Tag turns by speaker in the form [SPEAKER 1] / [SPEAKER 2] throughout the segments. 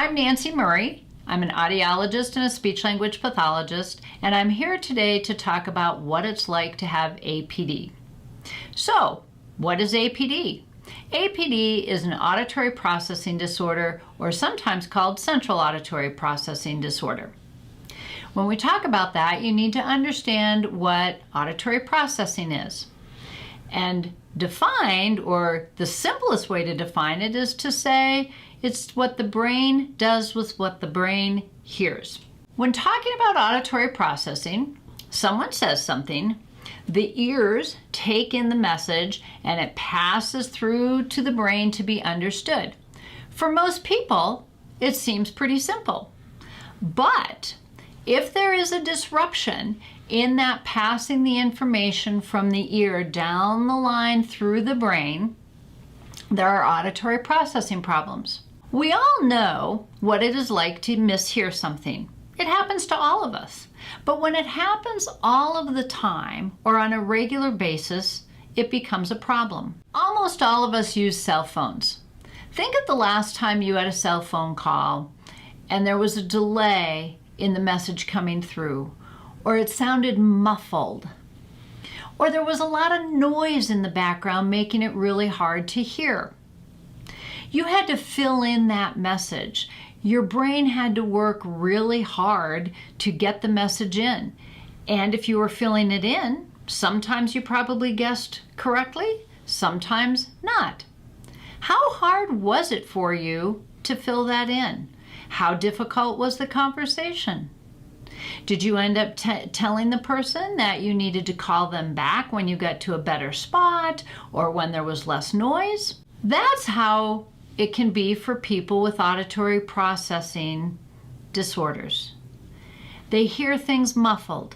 [SPEAKER 1] I'm Nancy Murray. I'm an audiologist and a speech-language pathologist, and I'm here today to talk about what it's like to have APD. So, what is APD? APD is an auditory processing disorder, or sometimes called central auditory processing disorder. When we talk about that, you need to understand what auditory processing is. And defined, or the simplest way to define it, is to say it's what the brain does with what the brain hears. When talking about auditory processing, someone says something, the ears take in the message and it passes through to the brain to be understood. For most people, it seems pretty simple. But if there is a disruption in that passing the information from the ear down the line through the brain, there are auditory processing problems. We all know what it is like to mishear something. It happens to all of us. But when it happens all of the time or on a regular basis, it becomes a problem. Almost all of us use cell phones. Think of the last time you had a cell phone call and there was a delay in the message coming through, or it sounded muffled, or there was a lot of noise in the background making it really hard to hear. You had to fill in that message. Your brain had to work really hard to get the message in. And if you were filling it in, sometimes you probably guessed correctly, sometimes not. How hard was it for you to fill that in? How difficult was the conversation? Did you end up telling the person that you needed to call them back when you got to a better spot or when there was less noise? That's how it can be for people with auditory processing disorders. They hear things muffled.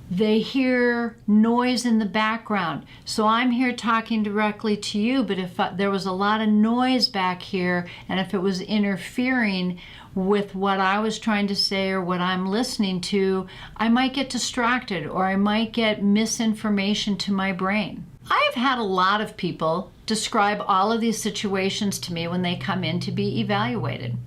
[SPEAKER 1] They hear noise in the background. So I'm here talking directly to you, but if there was a lot of noise back here, and if it was interfering with what I was trying to say or what I'm listening to, I might get distracted or I might get misinformation to my brain. I have had a lot of people describe all of these situations to me when they come in to be evaluated.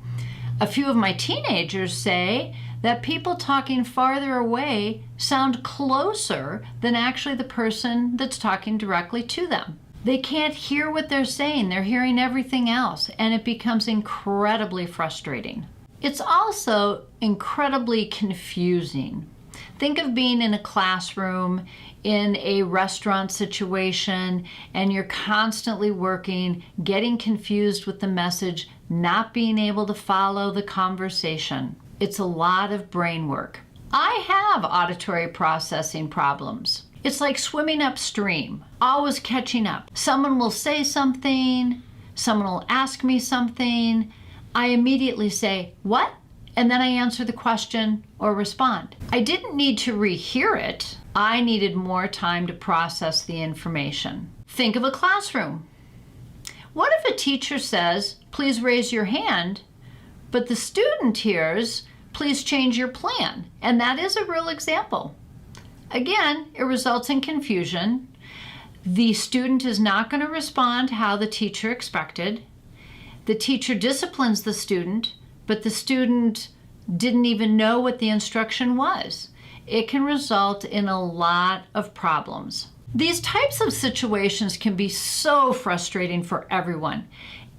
[SPEAKER 1] A few of my teenagers say that people talking farther away sound closer than actually the person that's talking directly to them. They can't hear what they're saying. They're hearing everything else, and it becomes incredibly frustrating. It's also incredibly confusing. Think of being in a classroom, in a restaurant situation, and you're constantly working, getting confused with the message, not being able to follow the conversation. It's a lot of brain work. I have auditory processing problems. It's like swimming upstream, always catching up. Someone will say something, someone will ask me something. I immediately say, "What?" And then I answer the question or respond. I didn't need to rehear it. I needed more time to process the information. Think of a classroom. What if a teacher says, "Please raise your hand," but the student hears, "Please change your plan"? And that is a real example. Again, it results in confusion. The student is not going to respond how the teacher expected. The teacher disciplines the student, but the student didn't even know what the instruction was. It can result in a lot of problems. These types of situations can be so frustrating for everyone.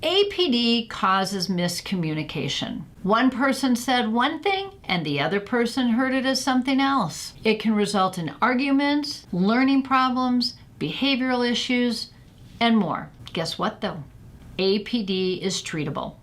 [SPEAKER 1] APD causes miscommunication. One person said one thing and the other person heard it as something else. It can result in arguments, learning problems, behavioral issues, and more. Guess what though? APD is treatable.